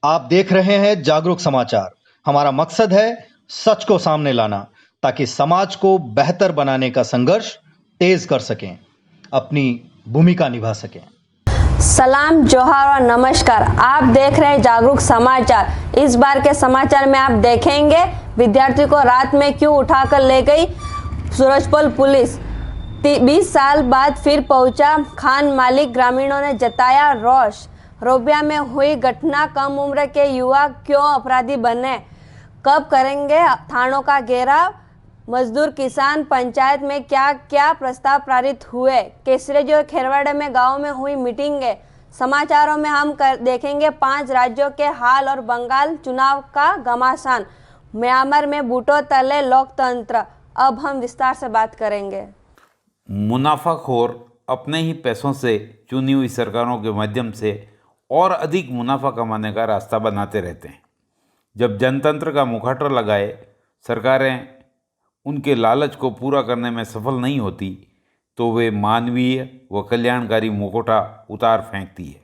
आप देख रहे हैं जागरूक समाचार। हमारा मकसद है सच को सामने लाना ताकि समाज को बेहतर बनाने का संघर्ष तेज कर सकें, अपनी भूमिका निभा सकें। सलाम, जोहार और नमस्कार। आप देख रहे हैं जागरूक समाचार। इस बार के समाचार में आप देखेंगे विद्यार्थी को रात में क्यों उठाकर ले गई सूरजपोल पुलिस। 20 साल बाद फिर पहुंचा खान मालिक, ग्रामीणों ने जताया रोष। रोबिया में हुई घटना, कम उम्र के युवा क्यों अपराधी बने, कब करेंगे थानों का घेराव, मजदूर किसान पंचायत में क्या क्या प्रस्ताव पारित हुए, केसरे जो खेरवाड़े में गांव में हुई मीटिंग है। समाचारों में हम देखेंगे 5 राज्यों के हाल और बंगाल चुनाव का घमासान। म्यांमार में बूटों तले लोकतंत्र। अब हम विस्तार से बात करेंगे। मुनाफाखोर अपने ही पैसों से चुनी हुई सरकारों के माध्यम से और अधिक मुनाफा कमाने का रास्ता बनाते रहते हैं। जब जनतंत्र का मुखौटा लगाए सरकारें उनके लालच को पूरा करने में सफल नहीं होती तो वे मानवीय व कल्याणकारी मुखौटा उतार फेंकती है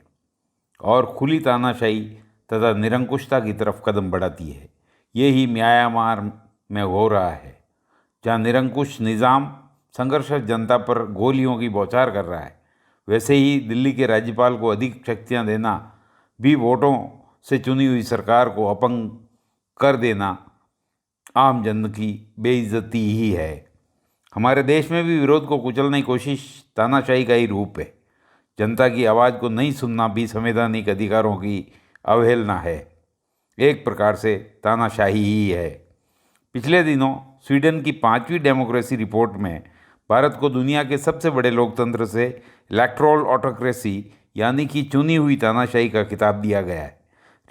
और खुली तानाशाही तथा निरंकुशता की तरफ कदम बढ़ाती है। यही म्यांमार में हो रहा है, जहाँ निरंकुश निज़ाम संघर्षरत जनता पर गोलियों की बौछार कर रहा है। वैसे ही दिल्ली के राज्यपाल को अधिक शक्तियां देना भी वोटों से चुनी हुई सरकार को अपंग कर देना आम जन की बेइज्जती ही है। हमारे देश में भी विरोध को कुचलने की कोशिश तानाशाही का ही रूप है। जनता की आवाज़ को नहीं सुनना भी संवैधानिक अधिकारों की अवहेलना है, एक प्रकार से तानाशाही ही है। पिछले दिनों स्वीडन की 5वीं डेमोक्रेसी रिपोर्ट में भारत को दुनिया के सबसे बड़े लोकतंत्र से इलेक्टोरल ऑटोक्रेसी यानी कि चुनी हुई तानाशाही का खिताब दिया गया है।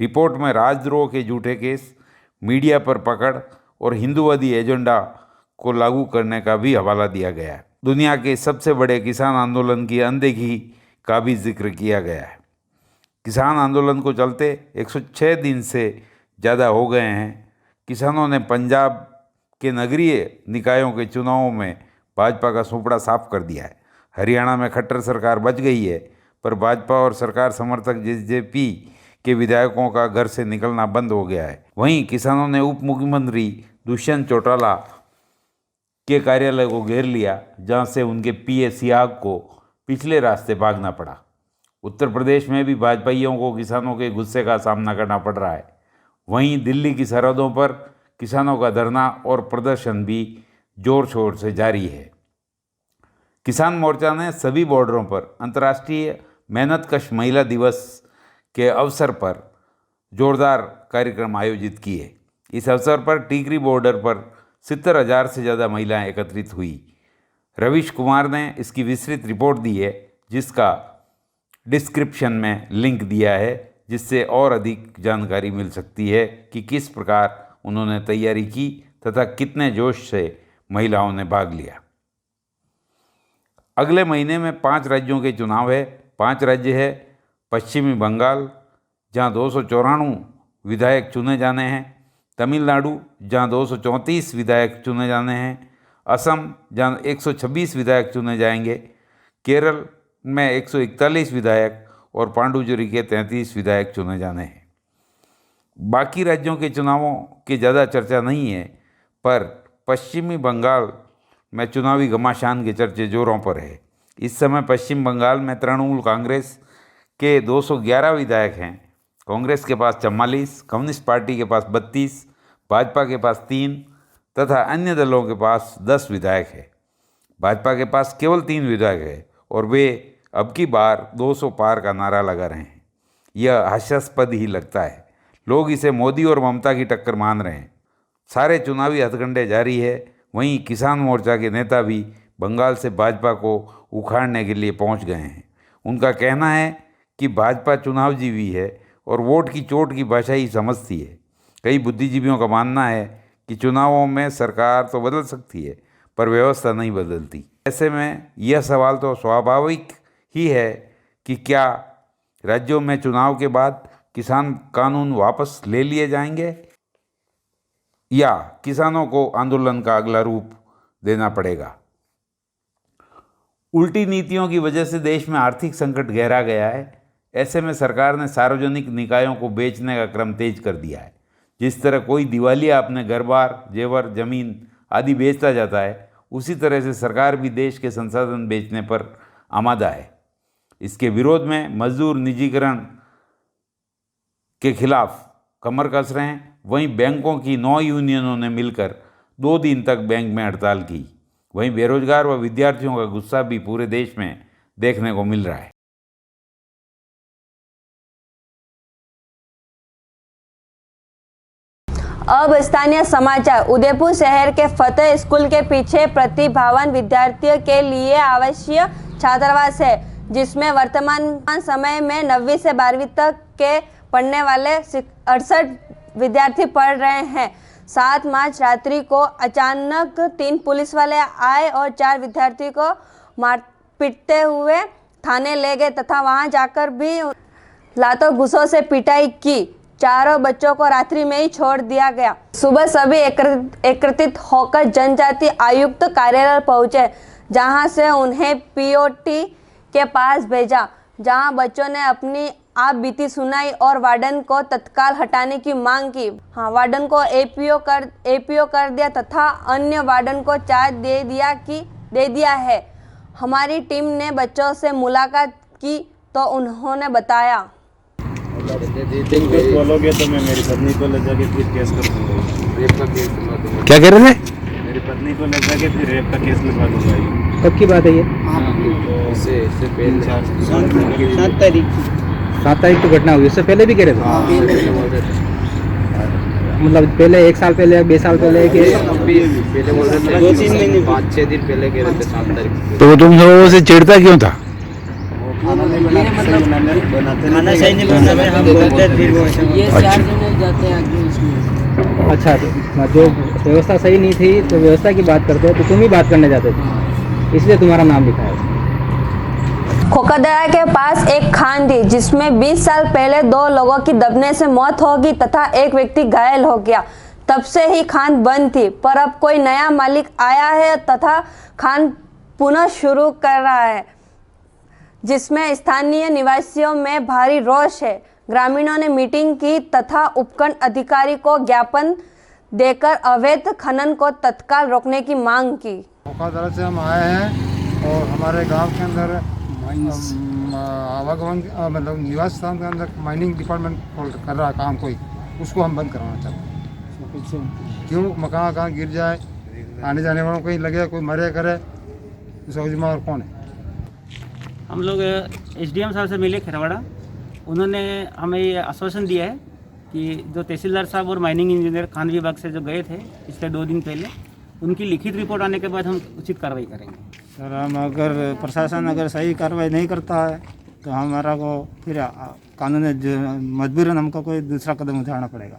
रिपोर्ट में राजद्रोह के झूठे केस, मीडिया पर पकड़ और हिंदूवादी एजेंडा को लागू करने का भी हवाला दिया गया है। दुनिया के सबसे बड़े किसान आंदोलन की अनदेखी का भी जिक्र किया गया है। किसान आंदोलन को चलते 106 दिन से ज़्यादा हो गए हैं। किसानों ने पंजाब के नगरीय निकायों के चुनावों में भाजपा का सुपड़ा साफ कर दिया है। हरियाणा में खट्टर सरकार बच गई है, पर भाजपा और सरकार समर्थक बीजेपी के विधायकों का घर से निकलना बंद हो गया है। वहीं किसानों ने उप मुख्यमंत्री दुष्यंत चौटाला के कार्यालय को घेर लिया, जहां से उनके पीए सियाग को पिछले रास्ते भागना पड़ा। उत्तर प्रदेश में भी भाजपाइयों को किसानों के गुस्से का सामना करना पड़ रहा है। वहीं दिल्ली की सरहदों पर किसानों का धरना और प्रदर्शन भी जोर शोर से जारी है। किसान मोर्चा ने सभी बॉर्डरों पर अंतर्राष्ट्रीय मेहनतकश महिला दिवस के अवसर पर जोरदार कार्यक्रम आयोजित किए। इस अवसर पर टीकरी बॉर्डर पर 70,000 से ज़्यादा महिलाएं एकत्रित हुई। रवीश कुमार ने इसकी विस्तृत रिपोर्ट दी है, जिसका डिस्क्रिप्शन में लिंक दिया है, जिससे और अधिक जानकारी मिल सकती है कि किस प्रकार उन्होंने तैयारी की तथा कितने जोश से महिलाओं ने भाग लिया। अगले महीने में 5 राज्यों के चुनाव है। 5 राज्य है पश्चिमी बंगाल, जहां 294 विधायक चुने जाने हैं, तमिलनाडु जहां 234 विधायक चुने जाने हैं, असम जहां 126 विधायक चुने जाएंगे, केरल में 141 विधायक और पांडुचेरी के 33 विधायक चुने जाने हैं। बाकी राज्यों के चुनावों की ज़्यादा चर्चा नहीं है, पर पश्चिमी बंगाल में चुनावी घमासान के चर्चे जोरों पर है। इस समय पश्चिम बंगाल में तृणमूल कांग्रेस के 211 विधायक हैं। कांग्रेस के पास 44, कम्युनिस्ट पार्टी के पास 32, भाजपा के पास 3 तथा अन्य दलों के पास 10 विधायक है। भाजपा के पास केवल 3 विधायक है और वे अब की बार 200 पार का नारा लगा रहे हैं। यह हास्यास्पद ही लगता है। लोग इसे मोदी और ममता की टक्कर मान रहे हैं। सारे चुनावी हथकंडे जारी है। वहीं किसान मोर्चा के नेता भी बंगाल से भाजपा को उखाड़ने के लिए पहुंच गए हैं। उनका कहना है कि भाजपा चुनाव जीवी है और वोट की चोट की भाषा ही समझती है। कई बुद्धिजीवियों का मानना है कि चुनावों में सरकार तो बदल सकती है, पर व्यवस्था नहीं बदलती। ऐसे में यह सवाल तो स्वाभाविक ही है कि क्या राज्यों में चुनाव के बाद किसान कानून वापस ले लिए जाएंगे या किसानों को आंदोलन का अगला रूप देना पड़ेगा। उल्टी नीतियों की वजह से देश में आर्थिक संकट गहरा गया है। ऐसे में सरकार ने सार्वजनिक निकायों को बेचने का क्रम तेज कर दिया है। जिस तरह कोई दिवालिया अपने घर बार, जेवर, जमीन आदि बेचता जाता है, उसी तरह से सरकार भी देश के संसाधन बेचने पर आमादा है। इसके विरोध में मजदूर निजीकरण के खिलाफ कमर कस रहे हैं। वहीं बैंकों की 9 यूनियनों ने मिलकर 2 दिन तक बैंक में हड़ताल की। वहीं बेरोजगार व विद्यार्थियों का गुस्सा भी पूरे देश में देखने को मिल रहा है। अब स्थानीय समाचार। उदयपुर शहर के फतेह स्कूल के पीछे प्रतिभावान विद्यार्थियों के लिए आवश्यक छात्रावास है, जिसमें वर्तमान समय में 9वीं से 12वीं तक के पढ़ने वाले 68 विद्यार्थी पढ़ रहे हैं। 7 मार्च रात्रि को अचानक 3 पुलिस वाले आए और 4 विद्यार्थी को मार पीटते हुए थाने ले गए तथा वहां जाकर भी लातों घूंसों से पिटाई की। चारों बच्चों को रात्रि में ही छोड़ दिया गया। सुबह सभी एकत्रित होकर जनजाति आयुक्त कार्यालय पहुंचे, जहां से उन्हें पीओटी के पास भेजा, जहां बच्चों ने अपनी आप बीती सुनाई और वार्डन को तत्काल हटाने की मांग की। वार्डन को एपीओ कर दिया तथा अन्य वार्डन को चार्ज दे दिया है। हमारी टीम ने बच्चों से मुलाकात की तो उन्होंने बताया, बोलोगे तो मैं मेरी पत्नी को ले जाके फिर केस कर दूंगा। रेप का केस लिखवा दूंगा। क्या कह रहे थे? मेरी पत्नी को ले जाके फिर रेप का केस लिखवा दूंगा। कब की बात है ये? इससे पहले 7 तारीख को घटना हुई। उससे पहले भी कह रहे थे? मतलब पहले 1 साल पहले, 2 साल पहले के पहले बोल रहे थे 2-3 महीने 5-6 दिन पहले कह रहे थे 7 तारीख। तो वो तुम लोगों से चिढ़ता क्यों था? खाना नहीं बनाते, खाना सही नहीं बनाते, हम बोलते फिर वो ये 4 जने जाते हैं आगे इसमें। अच्छा, तो जो व्यवस्था सही नहीं थी तो व्यवस्था की बात करते हो तो तुम ही बात करने जाते थे, इसलिए तुम्हारा नाम लिखा है। खोखदरा के पास एक खान थी, जिसमें 20 साल पहले 2 लोगों की दबने से मौत हो गई तथा एक व्यक्ति घायल हो गया। तब से ही खान बंद थी, पर अब कोई नया मालिक आया है तथा खान पुनः शुरू कर रहा है, जिसमें स्थानीय निवासियों में भारी रोष है। ग्रामीणों ने मीटिंग की तथा उपखंड अधिकारी को ज्ञापन देकर अवैध खनन को तत्काल रोकने की मांग की। खोखदरा से हम आए हैं और हमारे गांव के अंदर आवागमन मतलब निवास स्थान के अंदर माइनिंग डिपार्टमेंट कर रहा है काम कोई, उसको हम बंद कराना चाहते हैं। क्यों मकान कहाँ गिर जाए, आने जाने वालों को कहीं लगे, कोई मरे करे, उसका जिम्मेदार कौन है? हम लोग एसडीएम साहब से मिले खेरवाड़ा। उन्होंने हमें ये आश्वासन दिया है कि जो तहसीलदार साहब और माइनिंग इंजीनियर खान विभाग से जो गए थे पिछले 2 दिन पहले, उनकी लिखित रिपोर्ट आने के बाद हम उचित कार्रवाई करेंगे। सर हम अगर प्रशासन अगर सही कार्रवाई नहीं करता है तो हमारा को फिर कानून मजबूरन हमको कोई दूसरा कदम उठाना पड़ेगा।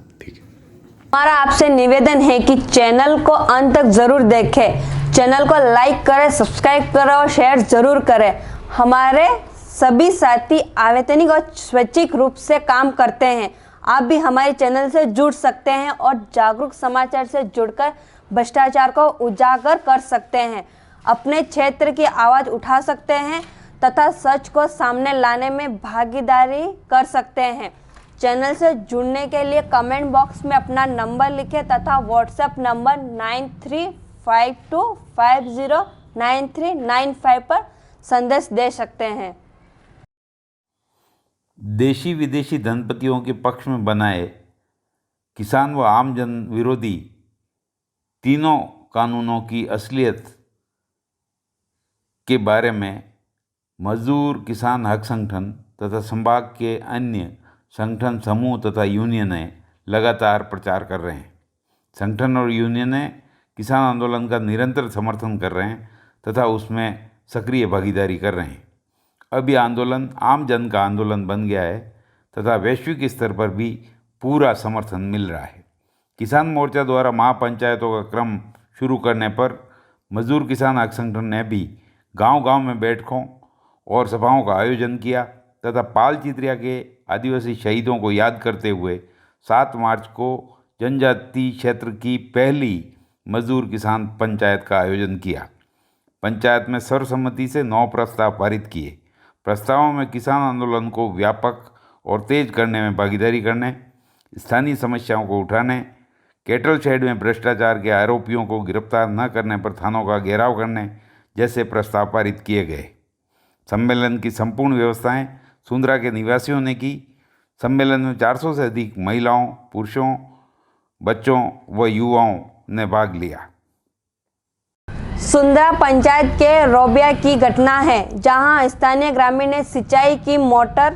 हमारा आपसे निवेदन है कि चैनल को अंत तक जरूर देखें, चैनल को लाइक करें, सब्सक्राइब करें और शेयर जरूर करें। हमारे सभी साथी अवैतनिक और स्वैच्छिक रूप से काम करते हैं। आप भी हमारे चैनल से जुड़ सकते हैं और जागरूक समाचार से जुड़कर भ्रष्टाचार को उजागर कर सकते हैं, अपने क्षेत्र की आवाज़ उठा सकते हैं तथा सच को सामने लाने में भागीदारी कर सकते हैं। चैनल से जुड़ने के लिए कमेंट बॉक्स में अपना नंबर लिखें तथा व्हाट्सएप नंबर 9352509395 पर संदेश दे सकते हैं। देशी विदेशी धनपतियों के पक्ष में बनाए किसान व आम जन विरोधी तीनों कानूनों की असलियत के बारे में मजदूर किसान हक संगठन तथा संभाग के अन्य संगठन समूह तथा यूनियनें लगातार प्रचार कर रहे हैं। संगठन और यूनियनें किसान आंदोलन का निरंतर समर्थन कर रहे हैं तथा उसमें सक्रिय भागीदारी कर रहे हैं। अब यह आंदोलन आम जन का आंदोलन बन गया है तथा वैश्विक स्तर पर भी पूरा समर्थन मिल रहा है। किसान मोर्चा द्वारा महापंचायतों का क्रम शुरू करने पर मजदूर किसान हक संगठन ने भी गांव-गांव में बैठकों और सभाओं का आयोजन किया तथा पाल चित्रिया के आदिवासी शहीदों को याद करते हुए 7 मार्च को जनजाति क्षेत्र की पहली मजदूर किसान पंचायत का आयोजन किया। पंचायत में सर्वसम्मति से 9 प्रस्ताव पारित किए। प्रस्तावों में किसान आंदोलन को व्यापक और तेज करने में भागीदारी करने, स्थानीय समस्याओं को उठाने, कैटल शेड में भ्रष्टाचार के आरोपियों को गिरफ्तार न करने पर थानों का घेराव करने जैसे प्रस्ताव पारित किए गए। सम्मेलन की संपूर्ण व्यवस्थाएं सुंदरा के निवासियों ने की। सम्मेलन में 400 से अधिक महिलाओं, पुरुषों, बच्चों व युवाओं ने भाग लिया। सुंदरा पंचायत के रोबिया की घटना है, जहां स्थानीय ग्रामीण ने सिंचाई की मोटर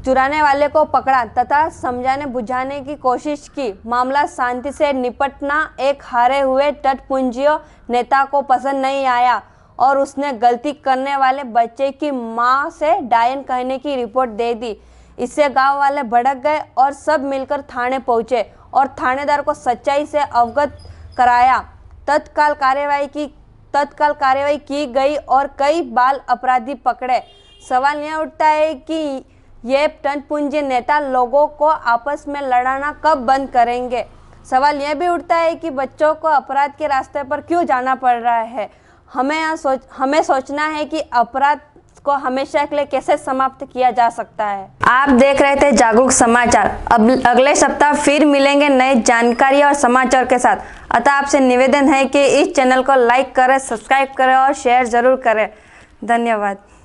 चुराने वाले को पकड़ा तथा समझाने बुझाने की कोशिश की। मामला शांति से निपटना एक हारे हुए तटपुंजियों नेता को पसंद नहीं आया और उसने गलती करने वाले बच्चे की मां से डायन कहने की रिपोर्ट दे दी। इससे गांव वाले भड़क गए और सब मिलकर थाने पहुंचे और थानेदार को सच्चाई से अवगत कराया। तत्काल कार्यवाही की गई और कई बाल अपराधी पकड़े। सवाल यह उठता है कि ये तटपुंजी नेता लोगों को आपस में लड़ाना कब बंद करेंगे। सवाल यह भी उठता है कि बच्चों को अपराध के रास्ते पर क्यों जाना पड़ रहा है। हमें सोचना है कि अपराध को हमेशा के लिए कैसे समाप्त किया जा सकता है। आप देख रहे थे जागरूक समाचार। अब अगले सप्ताह फिर मिलेंगे नए जानकारी और समाचार के साथ। अतः आपसे निवेदन है कि इस चैनल को लाइक करें, सब्सक्राइब करें और शेयर जरूर करें। धन्यवाद।